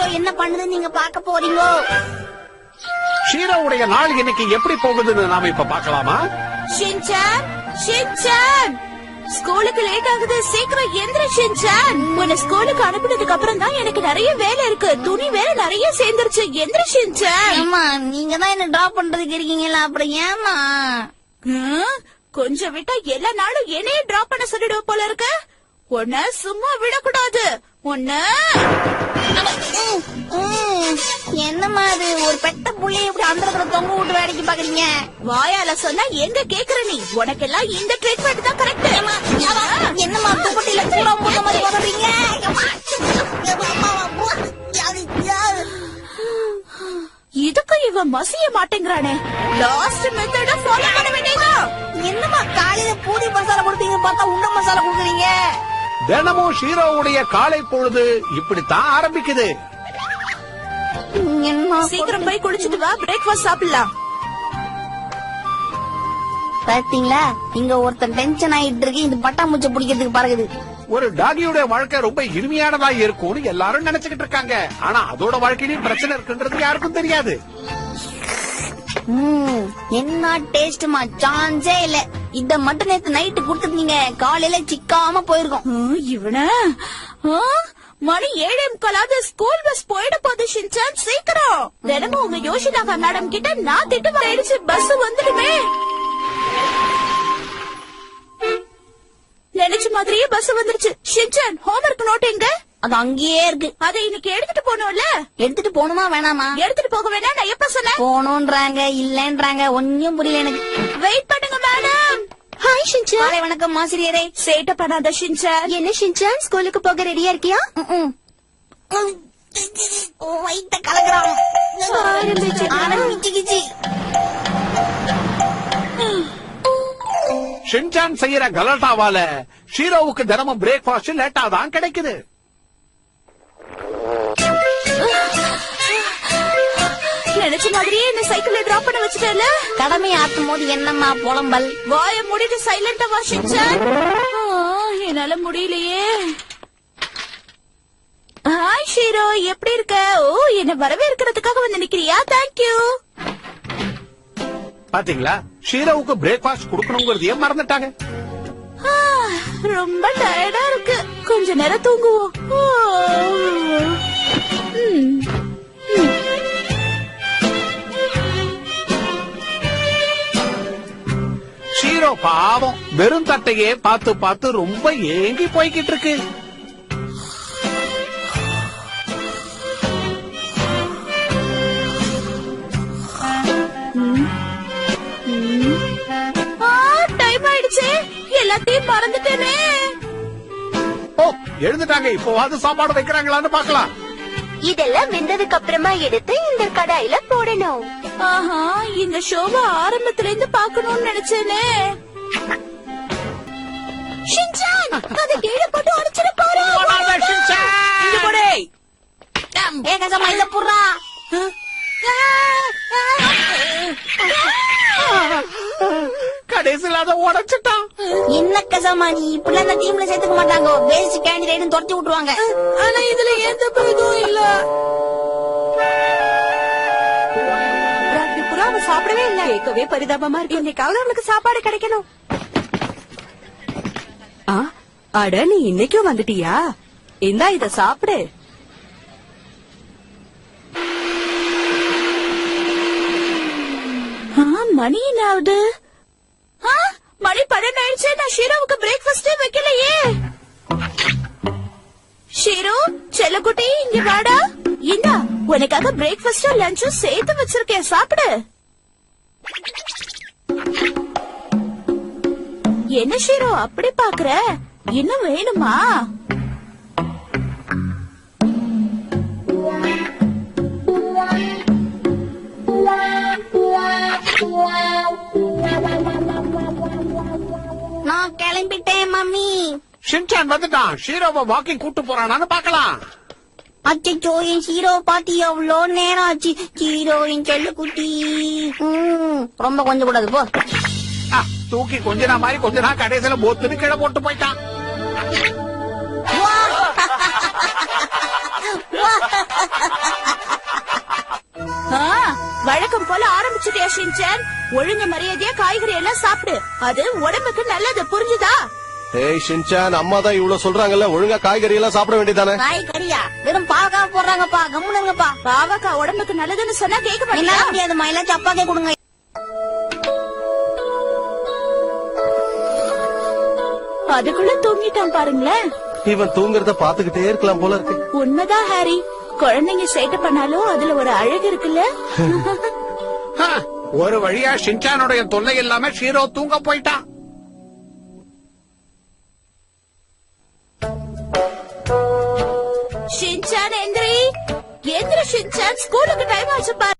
ஷீரோ என்ன பண்ணுதுன்னு நீங்க பாக்க போறீங்க. ஷீரோவுடைய நாள் இன்னைக்கு எப்படி போகுதுன்னு நாம இப்ப பாக்கலாமா? ஷின்சான், ஷின்சான், ஸ்கூலுக்கு லேட் ஆகுது, சீக்கிரம் எந்திர ஷின்சான். உன்னை ஸ்கூலுக்கு அனுப்பினதுக்கு அப்புறம் தான் எனக்கு நிறைய வேலை இருக்கு, துணி வேற நிறைய சேர்ந்துருச்சு. எந்திர ஷின்சான். ஏமா நீங்க தான் என்ன டிராப் பண்றதுக்கு இருக்கீங்களா, அப்புறம் ஏமா? கொஞ்சம் விட்டா எல்லா நாளும் என்னையே டிராப் பண்ண சொல்லிடுவ போல இருக்கு. உன்னை சும்மா விடக்கூடாது. உன்ன என்னமா அது, ஒரு பெட்ட புள்ளைய இப்படி அந்த இடத்துல தொங்க விட்டு வேலைக்கு பாக்குறீங்க? வாயால சொன்னா எங்க கேக்குற நீ? உனக்கெல்லாம் இந்த ட்ரீட்மெண்ட் தான் கரெக்ட். என்னமா துப்பட்டில சூடா போட்ட மாதிரி வர்றீங்க? இதுக்கு இவன் மசிய மாட்டேங்கிறானே. லாஸ்ட் மெத்தட ஃபாலோ பண்ண வேண்டியதா? என்னமா காலையில பூரி மசாலா கொடுத்தீங்க, பார்த்தா உண்ட மசாலா கொடுக்குறீங்க. தினமும் ஷீரோவுடைய காலை பொழுது இப்படித்தான் ஆரம்பிக்குது. சீக்கிரம் போய் குளிச்சுட்டு வா, பிரேக்ஃபாஸ்ட் சாப்பிடலாம். பாத்தீங்களா, இங்க ஒருத்தன் டென்ஷன் ஆயிட்டு இருக்கு, இந்த பட்டாம்பூச்சை பிடிக்கிறதுக்கு பறகுது. ஒரு டாகியோட வாழ்க்கை ரொம்ப இனிமையானதா இருக்கும்னு எல்லாரும் நினைச்சுக்கிட்டு இருக்காங்க. ஆனா அதோட வாழ்க்கையிலும் பிரச்சனை இருக்குன்றது யாருக்கும் தெரியாது. என்ன டேஸ்ட்மா, சான்ஸே இல்ல. இத மட்டும் நேத்து நைட்டு குடுத்துருந்தீங்க, காலையில சிக்காம போயிருக்கோம். இவன மணி 7:15 ஸ்கூல் பஸ் போயிட போகுது. ஷின்சான் சீக்கிரம். தினமும் உங்க யோஷினாகா மேடம் கிட்ட நான் திட்டு வாங்கிடுச்சு, பஸ் வந்துடுமே. நினைச்ச மாதிரியே பஸ் வந்துருச்சு. ஷின்சான், ஹோம்வொர்க் நோட் எங்க? அது அங்கேயே இருக்கு. அதை இன்னைக்கு எடுத்துட்டு போனோம்ல. எடுத்துட்டு போகணுமா வேணாமா? எடுத்துட்டு போக வேணாம், நான் எப்ப சொன்னேன்? போகணும்ன்றாங்க, இல்லன்றாங்க, ஒன்னும் புரியல எனக்கு. வெயிட் பண்ணுங்க மேடம். Hi Shinchan. காலை வணக்கம் ஆசிரியரே. சேட்ட பண்ணாத ஷின்சான். என்ன ஷின்சான், ஸ்கூலுக்கு போக ரெடியா இருக்கியா? வயித்த கலக்குறான். ஆரம்பிச்சுக்கிச்சு. ஷின்சான் செய்யற கலாட்டாவால ஷீரோவுக்கு தினமும் பிரேக்ஃபாஸ்ட் லேட்டா தான் கிடைக்குது. நினைச்ச மாதிரியே என்ன சைக்கிள்ல டிராப் பண்ண வச்சுட்டல. கடமையை ஆற்றும் போது என்னம்மா புலம்பல்? வாய மூடிட்டு சைலண்டா வா ஷின்சான். என்னால முடியலையே. ஹாய் ஷீரோ, எப்படி இருக்க? ஓ, என்ன வரவேற்கிறதுக்காக வந்து நிக்கிறியா? தேங்க்யூ. பாத்தீங்களா, ஷீரோவுக்கு பிரேக்ஃபாஸ்ட் கொடுக்கணுங்கிறதையே மறந்துட்டாங்க. ரொம்ப டயர்டா இருக்கு, கொஞ்ச நேரம் தூங்குவோம். ஷீரோ பாவம் வெறும் தட்டையே பார்த்து பார்த்து ரொம்ப ஏங்கி போய்கிட்டு இருக்கு. டைம் ஆயிடுச்சு, எல்லாத்தையும் மறந்துட்டேனே. ஓ, எழுந்துட்டாங்க. இப்போவாது சாப்பாடு வைக்கிறாங்களான்னு பாக்கலாம். இதெல்லாம் வெந்ததுக்கு அப்புறமா எடுத்து இந்த கடாயில போடணும். ஆஹா, இந்த ஷோவை ஆரம்பத்துல இருந்து பாக்கணும்னு நினைச்சேனே. ஷின்சான், அதை கீழே போட்டு உடைச்சிட போறேன். ஏகசமா இத புறா. கடைசியில் அதை உடைச்சிட்டான். என்ன கசமா, நீ இப்படி அந்த டீம்ல சேர்த்துக்க மாட்டாங்க, வேஸ்ட் கேண்டிடேட் துரத்தி விட்டுருவாங்க. ஆனா இதுல எந்த பழுதும் இல்ல. புறாவை சாப்பிடவே இல்ல. கேட்கவே பரிதாபமா இருக்கு. இன்னைக்காவது அவளுக்கு சாப்பாடு கிடைக்கணும். அட, நீ இன்னைக்கும் வந்துட்டியா? இந்தா இத சாப்பிடு. மணி என்னாவது? மணி 12 ஆயிடுச்சு. நான் ஷீரோவுக்கு பிரேக்ஃபாஸ்ட் வைக்கலையே. ஷீரோ, செல்லக்குட்டி, இங்க வாடா. இந்தா, உனக்காக பிரேக்ஃபாஸ்டும் லஞ்சும் சேர்த்து வச்சிருக்கேன், சாப்பிடு. என்ன ஷீரோ அப்படி பாக்குற? இன்னும் வேணுமா? நான் கிளம்பிட்டேன் மம்மி. ஷின்சான் வந்துட்டான். ஷீரோவை வாக்கிங் கூட்டு போறானான்னு பாக்கலாம். அச்சோ, என் ஹீரோ பாத்தி எவ்வளோ நேரம் ஆச்சு. ஹீரோ என் செல்லக்குட்டி. ரொம்ப கொஞ்சம் கூடாது போ. தூக்கி கொஞ்ச மாதிரி கொஞ்ச நாள் கடைசியில போத்துன்னு கீழே போட்டு போயிட்டான். வா ஆரம்பிச்சுட்டியா ஷின்சான்? ஒழுங்கு மரியாதையா காய்கறி எல்லாம் சாப்பிடு, அது உடம்புக்கு நல்லது, புரிஞ்சுதா? ஏய் ஷின்சான், அம்மா தான் இவ்வளவு சொல்றாங்கல்ல, ஒழுங்கா காய்கறி எல்லாம் சாப்பிட வேண்டியதானே? காய்கறியா? வெறும் பாவக்காய் போடுறாங்கப்பா, கம்முனுங்கப்பா. பாவக்காய் உடம்புக்கு நல்லதுன்னு சொன்னா கேட்க என்ன மாட்டியா? முடியாதுமா, எல்லாம் சப்பாக்கே கொடுங்க. அதுக்குள்ள தூங்கிட்டான் பாருங்களேன். இவன் தூங்குறத பாத்துக்கிட்டே இருக்கலாம் போல இருக்கு. உண்மைதான் ஹாரி, குழந்தைங்க சேட்டை பண்ணாலும் அதுல ஒரு அழகு இருக்குல்ல. ஹ, ஒரு வழியா ஷின்சானுடைய தொல்லை இல்லாம ஷீரோ தூங்க போயிட்டான். ஷின்சான் எந்திரி, எந்திரி ஷின்சான், ஸ்கூலுக்கு டைம் ஆச்சு பாரு.